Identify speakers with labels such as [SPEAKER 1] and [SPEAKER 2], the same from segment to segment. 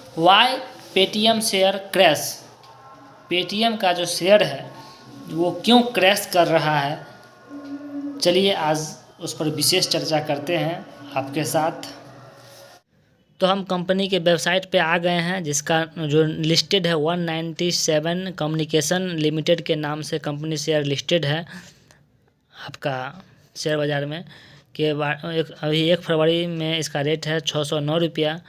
[SPEAKER 1] Y Paytm share crash. Paytm का जो share है वो क्यों क्रैश कर रहा है, चलिए आज उस पर विशेष चर्चा करते हैं आपके साथ। तो हम कंपनी के वेबसाइट पे आ गए हैं, जिसका जो लिस्टेड है 197 कम्युनिकेशन लिमिटेड के नाम से कंपनी शेयर लिस्टेड है आपका शेयर बाज़ार में। अभी 1 फरवरी में इसका रेट है 609 रुपया।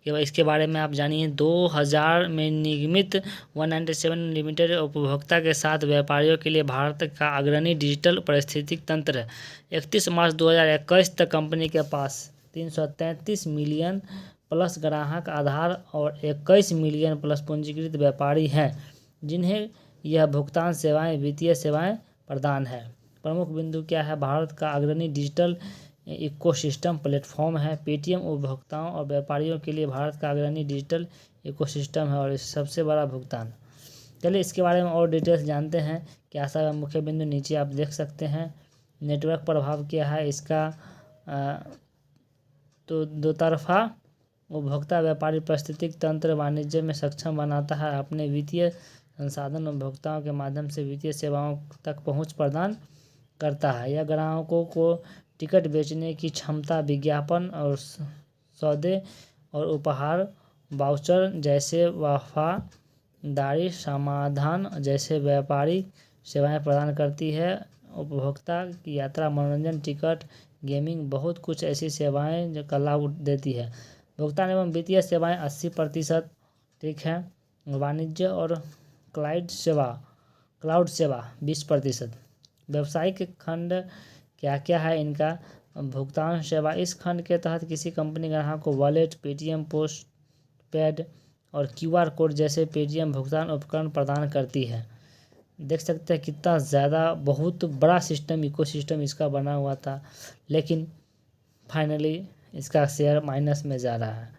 [SPEAKER 1] इसके बारे में आप जानिए। 2000 में निर्मित 197 लिमिटेड उपभोक्ता के साथ व्यापारियों के लिए भारत का अग्रणी डिजिटल पारिस्थितिकी तंत्र है। 31 मार्च 2021 तक कंपनी के पास 333 मिलियन प्लस ग्राहक आधार और 21 मिलियन प्लस पंजीकृत व्यापारी हैं, जिन्हें यह भुगतान सेवाएं वित्तीय सेवाएं प्रदान है। प्रमुख बिंदु क्या है? भारत का अग्रणी डिजिटल इकोसिस्टम प्लेटफॉर्म है। पेटीएम उपभोक्ताओं और व्यापारियों के लिए भारत का अग्रणी डिजिटल इकोसिस्टम है और सबसे बड़ा भुगतान। चलिए इसके बारे में और डिटेल्स जानते हैं। क्या सा मुख्य बिंदु नीचे आप देख सकते हैं। नेटवर्क प्रभाव क्या है इसका? तो दो तरफा उपभोक्ता व्यापारी पारिस्थितिकी तंत्र वाणिज्य में सक्षम बनाता है। अपने वित्तीय संसाधन उपभोक्ताओं के माध्यम से वित्तीय सेवाओं तक पहुंच प्रदान करता है। यह ग्राहकों को टिकट बेचने की क्षमता, विज्ञापन और सौदे और उपहार, वाउचर जैसे वफादारी समाधान जैसे व्यापारिक सेवाएं प्रदान करती है। उपभोक्ता की यात्रा, मनोरंजन, टिकट, गेमिंग, बहुत कुछ ऐसी सेवाएं जो का लाभ देती है। भुगतान एवं वित्तीय सेवाएं 80%, ठीक है। वाणिज्य और क्लाउड सेवा 20%। व्यावसायिक खंड क्या क्या है इनका? भुगतान सेवा, इस खंड के तहत किसी कंपनी ग्राहक को वॉलेट, पेटीएम पोस्ट पेड और क्यूआर कोड जैसे पेटीएम भुगतान उपकरण प्रदान करती है। देख सकते हैं कितना ज़्यादा बहुत बड़ा सिस्टम, इकोसिस्टम इसका बना हुआ था, लेकिन फाइनली इसका शेयर माइनस में जा रहा है,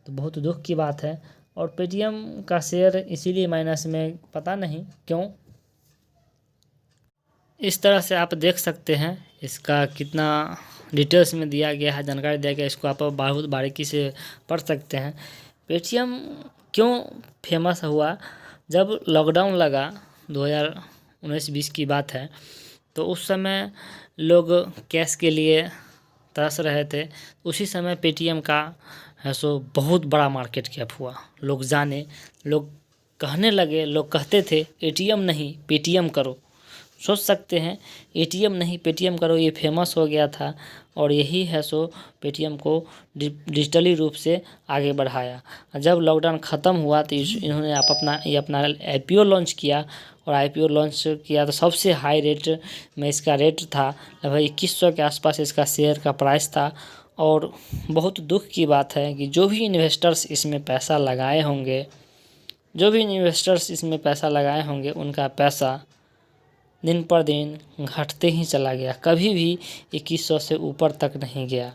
[SPEAKER 1] तो बहुत दुख की बात है। और पेटीएम का शेयर इसीलिए माइनस में, पता नहीं क्यों। इस तरह से आप देख सकते हैं इसका कितना डिटेल्स में दिया गया है, जानकारी दिया गया है। इसको आप बहुत बारीकी से पढ़ सकते हैं। पेटीएम क्यों फेमस हुआ? जब लॉकडाउन लगा 2019-20 की बात है, तो उस समय लोग कैश के लिए तरस रहे थे। उसी समय पेटीएम का है सो बहुत बड़ा मार्केट कैप हुआ। लोग जाने, लोग कहने लगे, लोग कहते थे एटीएम नहीं पेटीएम करो। सोच सकते हैं, एटीएम नहीं पेटीएम करो, ये फेमस हो गया था। और यही है सो पेटीएम को डिजिटली रूप से आगे बढ़ाया। जब लॉकडाउन ख़त्म हुआ तो इन्होंने अपना आईपीओ लॉन्च किया। और आईपीओ लॉन्च किया तो सबसे हाई रेट में इसका रेट था, लगभग 2100 के आसपास इसका शेयर का प्राइस था। और बहुत दुख की बात है कि जो भी इन्वेस्टर्स इसमें पैसा लगाए होंगे उनका पैसा दिन पर दिन घटते ही चला गया। कभी भी 2100 से ऊपर तक नहीं गया।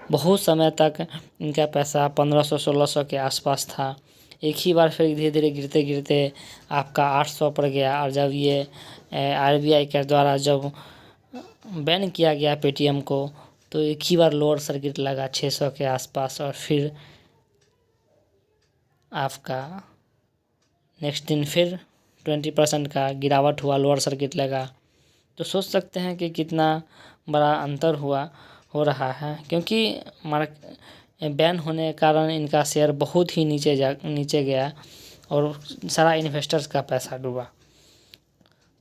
[SPEAKER 1] बहुत समय तक इनका पैसा 1500-1600 के आसपास था। एक ही बार फिर धीरे धीरे गिरते गिरते आपका 800 पर गया। और जब ये आरबीआई के द्वारा जब बैन किया गया पेटीएम को, तो एक ही बार लोअर सर्किट लगा 600 के आसपास। और फिर आपका नेक्स्ट दिन फिर 20% का गिरावट हुआ, लोअर सर्किट लगा। तो सोच सकते हैं कि कितना बड़ा अंतर हो रहा है, क्योंकि बैन होने के कारण इनका शेयर बहुत ही नीचे गया और सारा इन्वेस्टर्स का पैसा डूबा।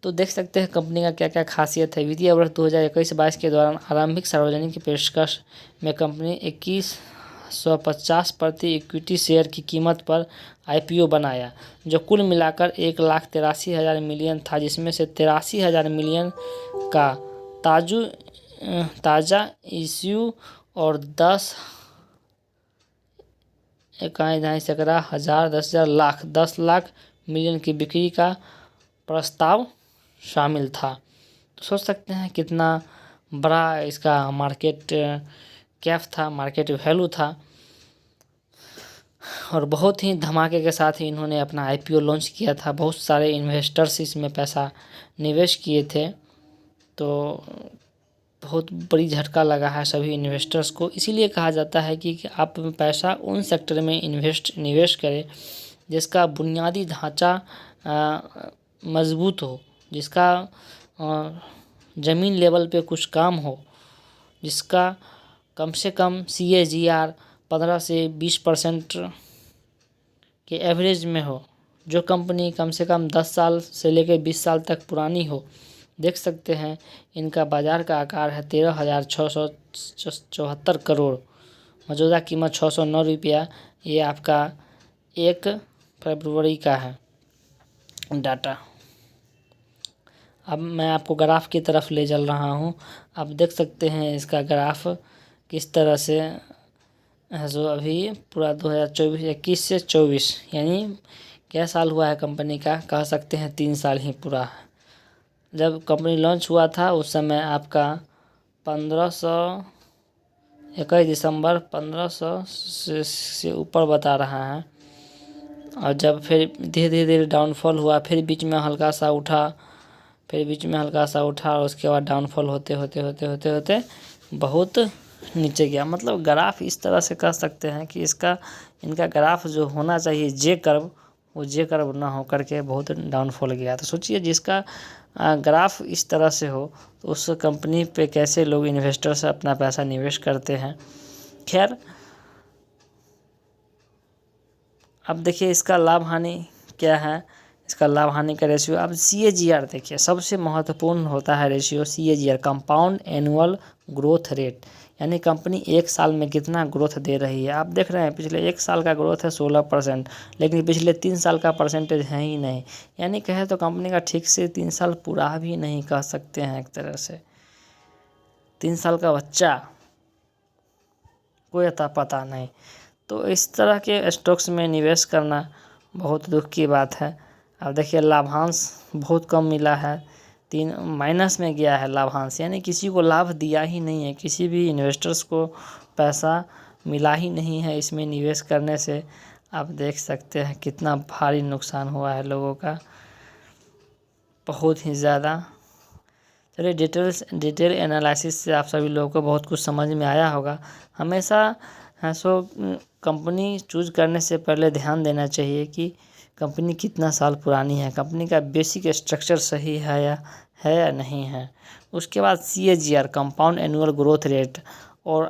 [SPEAKER 1] तो देख सकते हैं कंपनी का क्या क्या खासियत है। वित्तीय वर्ष 2021-22 के दौरान आरंभिक सार्वजनिक पेशकश में कंपनी 2150 प्रति इक्विटी शेयर की कीमत पर आईपीओ बनाया, जो कुल मिलाकर 1,83,000 मिलियन था, जिसमें से 83,000 मिलियन का ताज़ा इश्यू और 10 लाख मिलियन की बिक्री का प्रस्ताव शामिल था। तो सोच सकते हैं कितना बड़ा इसका मार्केट कैप था, मार्केट वैल्यू था। और बहुत ही धमाके के साथ ही इन्होंने अपना आईपीओ लॉन्च किया था। बहुत सारे इन्वेस्टर्स इसमें पैसा निवेश किए थे। तो बहुत बड़ी झटका लगा है सभी इन्वेस्टर्स को। इसीलिए कहा जाता है कि आप पैसा उन सेक्टर में निवेश करें जिसका बुनियादी ढांचा मजबूत हो, जिसका ज़मीन लेवल पे कुछ काम हो, जिसका कम से कम CAGR 15 से 20% के एवरेज में हो, जो कंपनी कम से कम 10 साल से लेकर 20 साल तक पुरानी हो। देख सकते हैं इनका बाज़ार का आकार है 13,674 करोड़, मौजूदा कीमत 609 रुपया। ये आपका 1 फरवरी का है डाटा। अब मैं आपको ग्राफ की तरफ ले चल रहा हूँ। आप देख सकते हैं इसका ग्राफ किस तरह से है। जो अभी पूरा 2021 से 24 यानी क्या साल हुआ है कंपनी का, कह सकते हैं 3 साल ही पूरा है। जब कंपनी लॉन्च हुआ था उस समय आपका 21 दिसंबर 1500 से ऊपर बता रहा है। और जब फिर धीरे धीरे डाउनफॉल हुआ, फिर बीच में हल्का सा उठा, और उसके बाद डाउनफॉल होते बहुत नीचे गया। मतलब ग्राफ इस तरह से कह सकते हैं कि इनका ग्राफ जो होना चाहिए जे कर्व, वो जे कर्व ना हो करके बहुत डाउनफॉल गया। तो सोचिए जिसका ग्राफ इस तरह से हो तो उस कंपनी पे कैसे लोग इन्वेस्टर्स अपना पैसा निवेश करते हैं। खैर, अब देखिए इसका लाभ हानि क्या है। इसका लाभ हानि का रेशियो, अब CAGR देखिए, सबसे महत्वपूर्ण होता है ratio CAGR, compound annual growth rate, यानी कंपनी 1 साल में कितना ग्रोथ दे रही है। आप देख रहे हैं पिछले 1 साल का ग्रोथ है 16%, लेकिन पिछले 3 साल का परसेंटेज है ही नहीं। यानी कहे तो कंपनी का ठीक से 3 साल पूरा भी नहीं कह सकते हैं एक तरह से। 3 साल का बच्चा, कोई अता पता नहीं। तो इस तरह के स्टॉक्स में निवेश करना बहुत दुख की बात है। अब देखिए लाभांश बहुत कम मिला है, 3 माइनस में गया है लाभांश, यानी किसी को लाभ दिया ही नहीं है, किसी भी इन्वेस्टर्स को पैसा मिला ही नहीं है इसमें निवेश करने से। आप देख सकते हैं कितना भारी नुकसान हुआ है लोगों का, बहुत ही ज़्यादा। चलिए डिटेल एनालिसिस से आप सभी लोगों को बहुत कुछ समझ में आया होगा। हमेशा कंपनी चूज करने से पहले ध्यान देना चाहिए कि कंपनी कितना साल पुरानी है, कंपनी का बेसिक स्ट्रक्चर सही है या नहीं है। उसके बाद CAGR, compound annual growth rate, और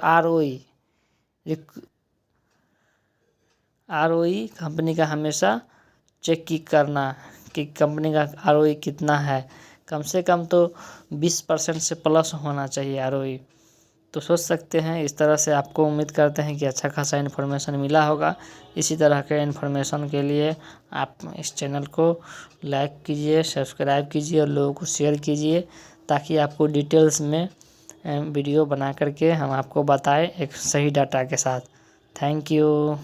[SPEAKER 1] ROE कंपनी का हमेशा चेक करना कि कंपनी का ROE कितना है। कम से कम तो 20% से प्लस होना चाहिए ROE। तो सोच सकते हैं इस तरह से। आपको उम्मीद करते हैं कि अच्छा खासा इन्फॉर्मेशन मिला होगा। इसी तरह के इन्फॉर्मेशन के लिए आप इस चैनल को लाइक कीजिए, सब्सक्राइब कीजिए और लोगों को शेयर कीजिए, ताकि आपको डिटेल्स में वीडियो बना करके हम आपको बताएं एक सही डाटा के साथ। Thank you.